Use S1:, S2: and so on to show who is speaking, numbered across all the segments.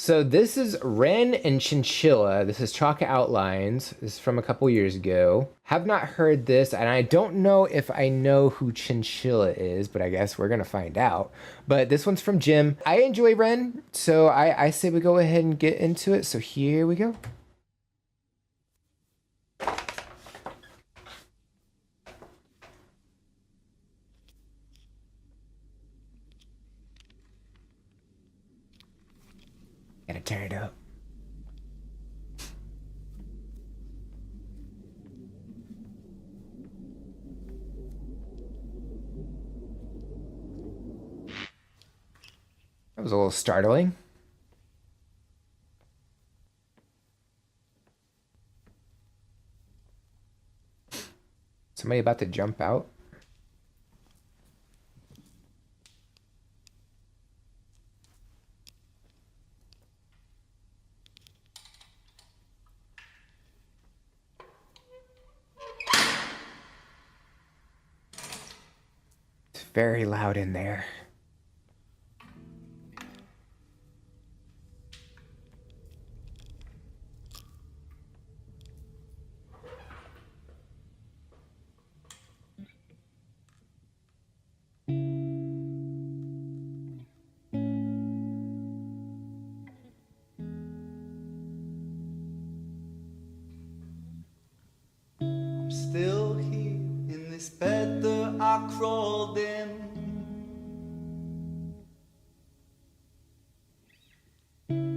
S1: So this is Ren and Chinchilla. This is Chaka Outlines. This is from a couple years ago. Have not heard this, and I don't know if I know who Chinchilla is, but I guess we're gonna find out. But this one's from Jim. I enjoy Ren, so I say we go ahead and get into it. So here we go. Gotta turn it up. That was a little startling. Somebody about to jump out. It's very loud in there.
S2: Still here in this bed that I crawled in.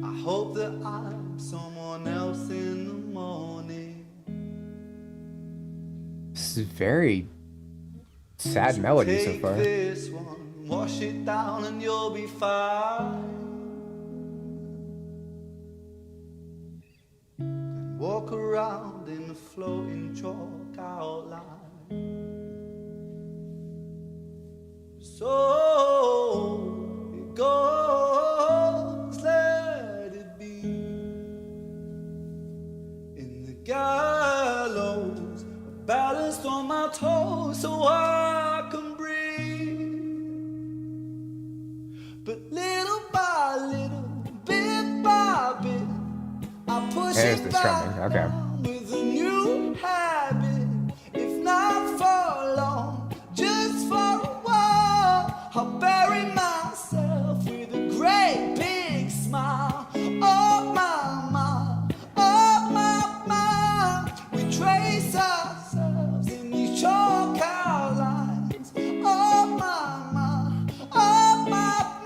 S2: I hope that I'm someone else in the morning.
S1: This is very sad melody so far.
S2: This one, wash it down and you'll be fine. Walk around in a floating chalk outline. So it goes, let it be. In the gallows, balanced on my toes so I can breathe. But little by little, bit by bit, I push
S1: There's
S2: it
S1: the
S2: back
S1: strumming. Okay.
S2: down with a new habit. If not for long, just for a while, I'll bury myself with a great big smile. Oh my, oh my, we trace ourselves in these chalk outlines. Oh my, oh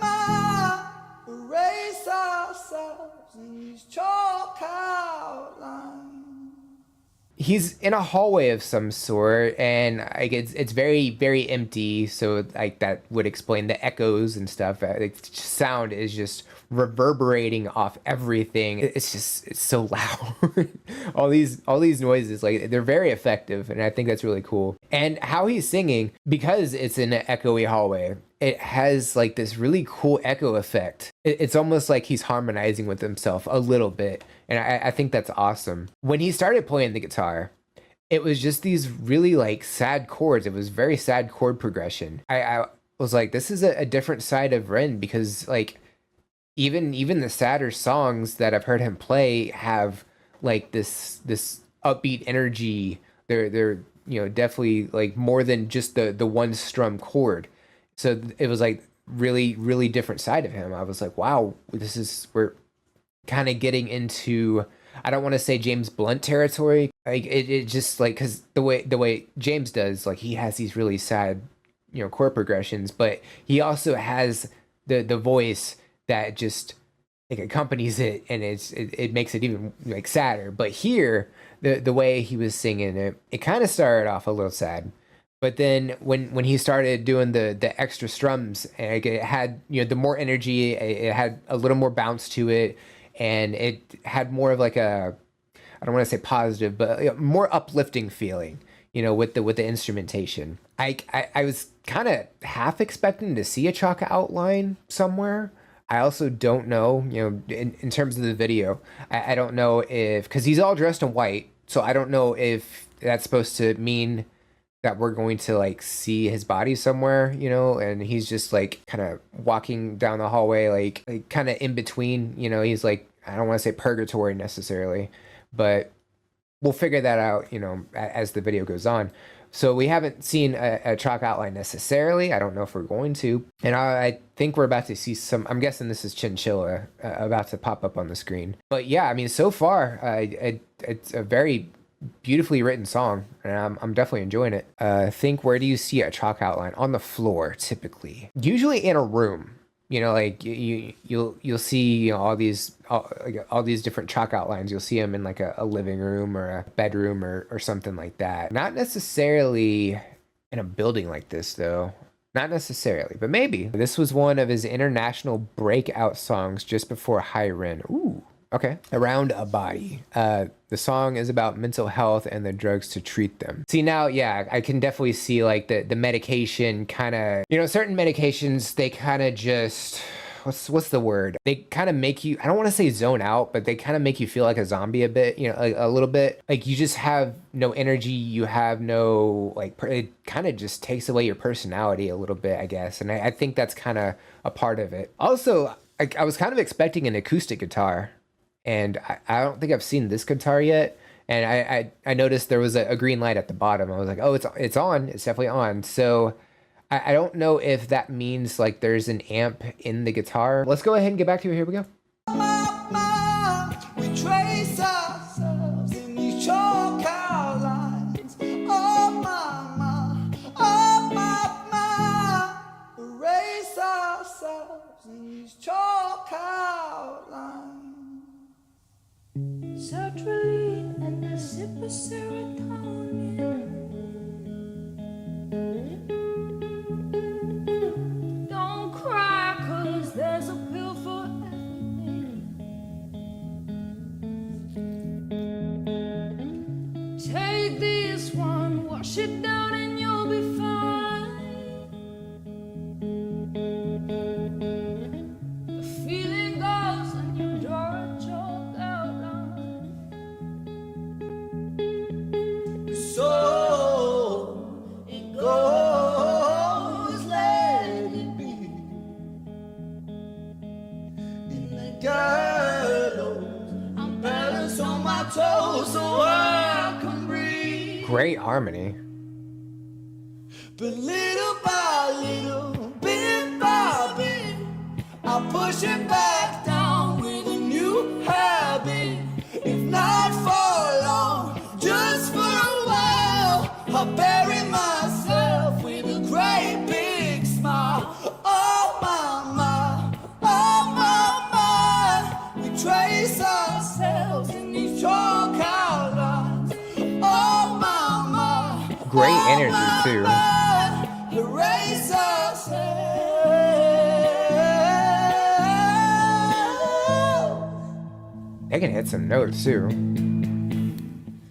S2: my, erase ourselves in these chalk outlines.
S1: He's in a hallway of some sort, and like it's very empty. So like that would explain the echoes and stuff. Sound is just reverberating off everything. It's so loud. all these noises, like they're very effective, and I think that's really cool. And how he's singing, because it's in an echoey hallway, it has like this really cool echo effect. It's almost like he's harmonizing with himself a little bit. And I think that's awesome. When he started playing the guitar, it was just these really like sad chords. It was very sad chord progression. I was like, this is a different side of Ren, because like even the sadder songs that I've heard him play have like this upbeat energy. They're definitely like more than just the one strum chord. So it was like really different side of him. I was like, wow, we're kind of getting into, I don't want to say James Blunt territory. Like it just like, because the way James does, like he has these really sad chord progressions, but he also has the voice that just like accompanies it, and it makes it even like sadder. But here, the way he was singing it kind of started off a little sad. But then when he started doing the extra strums, and it had the more energy, it had a little more bounce to it, and it had more of like a, I don't want to say positive, but more uplifting feeling, with the instrumentation. I was kind of half expecting to see a Chaka outline somewhere. I also don't know, in terms of the video, I don't know if, because he's all dressed in white, so I don't know if that's supposed to mean that we're going to like see his body somewhere, you know, and he's just like kind of walking down the hallway, like kind of in between, you know, he's like, I don't want to say purgatory necessarily, but we'll figure that out, you know, as the video goes on. So we haven't seen a chalk outline necessarily. I don't know if we're going to. And I think we're about to see some, I'm guessing this is Chinchilla about to pop up on the screen. But yeah, I mean, so far, it's a very beautifully written song, and I'm definitely enjoying it. Think, where do you see a chalk outline? On the floor, typically. Usually in a room. You know, like you'll see, you know, all these different chalk outlines. You'll see them in like a living room or a bedroom or something like that. Not necessarily in a building like this though. Not necessarily, but maybe. This was one of his international breakout songs just before High Ren. Ooh. Okay. Around a Body. The song is about mental health and the drugs to treat them. See now, yeah, I can definitely see like the medication kind of, you know, certain medications, they kind of just, what's the word? They kind of make you, I don't want to say zone out, but they kind of make you feel like a zombie a bit, you know, a little bit. Like you just have no energy, you have no, like, it kind of just takes away your personality a little bit, I guess. And I think that's kind of a part of it. Also, I was kind of expecting an acoustic guitar. And I don't think I've seen this guitar yet. And I noticed there was a green light at the bottom. I was like, oh, it's on. It's definitely on. So I don't know if that means like there's an amp in the guitar. Let's go ahead and get back to it. Here we go.
S2: We trace ourselves in these chalk outlines. Oh my, erase ourselves in these chalk outlines.
S3: Sertraline and a sip of serotonin. Don't cry, 'cause there's a pill for everything. Take this one, wash it down and you'll be fine. The feeling goes and you draw a chalk outline.
S2: So it goes, let it be. In the gallows, I'm balanced on my toes so I can breathe.
S1: Great harmony.
S2: But little by little, bit by bit, I push it back down with a new habit. If not for long, just for a while, I bury myself with a great big smile. Oh my, we trace ourselves in these chalk outlines. Oh my,
S1: Great energy too.
S2: erase ourselves.
S1: They can hit some notes too.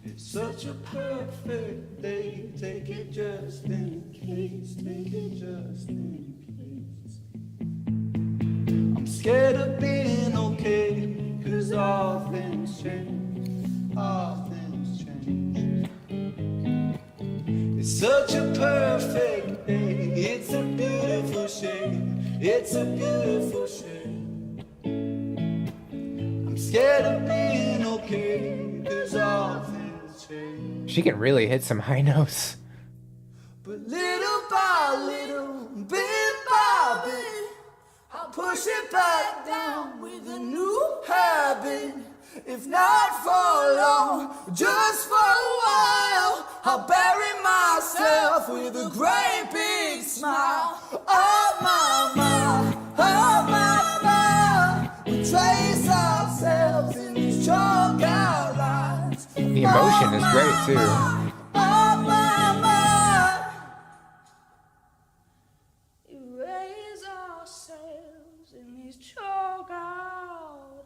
S2: It's such a perfect day. Take it just in case. Take it just in case. I'm scared of being okay, 'cause all things change. All things change. It's such a perfect day. It's a beautiful shade. It's a beautiful shade. I'm scared of being okay, 'cause all things change.
S1: She can really hit some high notes.
S2: But little by little, bit by bit, I'll push it back down with a new habit. If not for long, just for a while, I'll bury myself with a great big smile. Oh my, we trace ourselves in these chalk outlines.
S1: The emotion is great too.
S2: Oh my.
S3: Erase ourselves in these chalk outlines.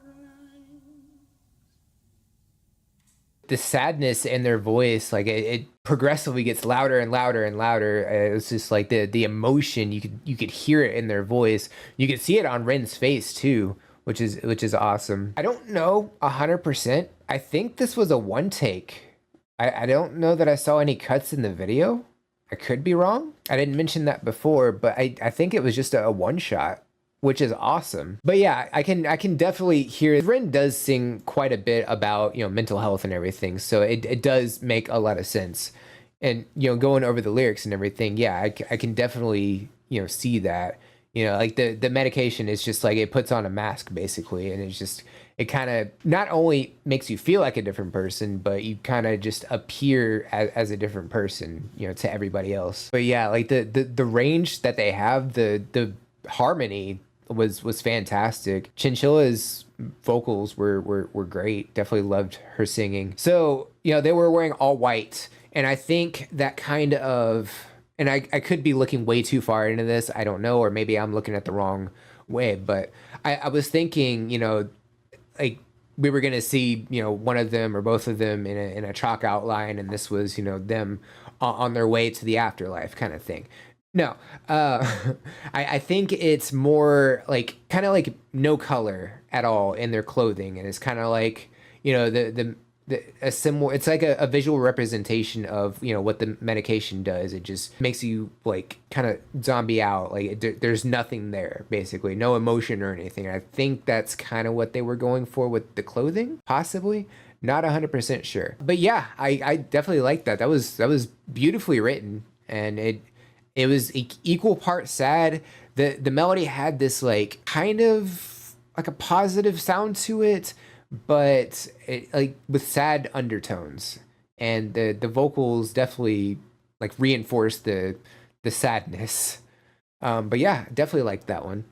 S1: The sadness in their voice, like it progressively gets louder and louder and louder. It's just like the emotion, you could hear it in their voice. You could see it on Ren's face too, which is awesome. I don't know 100%. I think this was a one take. I don't know that I saw any cuts in the video. I could be wrong. I didn't mention that before, but I think it was just a one shot, which is awesome. But yeah, I can definitely hear Ren does sing quite a bit about, mental health and everything. So it does make a lot of sense. And, going over the lyrics and everything, yeah, I can definitely, see that. Like the medication is just like it puts on a mask basically, and it kind of not only makes you feel like a different person, but you kind of just appear as a different person, to everybody else. But yeah, like the range that they have, the harmony was fantastic. Chinchilla's vocals were great. Definitely loved her singing. So, they were wearing all white, and I think that kind of, and I could be looking way too far into this. I don't know, or maybe I'm looking at the wrong way, but I was thinking, like we were gonna see, one of them or both of them in a chalk outline, and this was, them on their way to the afterlife kind of thing. No, I think it's more like kind of like no color at all in their clothing, and it's kind of like, the a similar. It's like a visual representation of, what the medication does. It just makes you like kind of zombie out. Like there's nothing there, basically, no emotion or anything. And I think that's kind of what they were going for with the clothing, possibly. Not 100% sure, but yeah, I definitely like that. That was beautifully written, and it was equal part sad. The melody had this like kind of like a positive sound to it, but like with sad undertones, and the vocals definitely like reinforced the sadness. But yeah, definitely liked that one.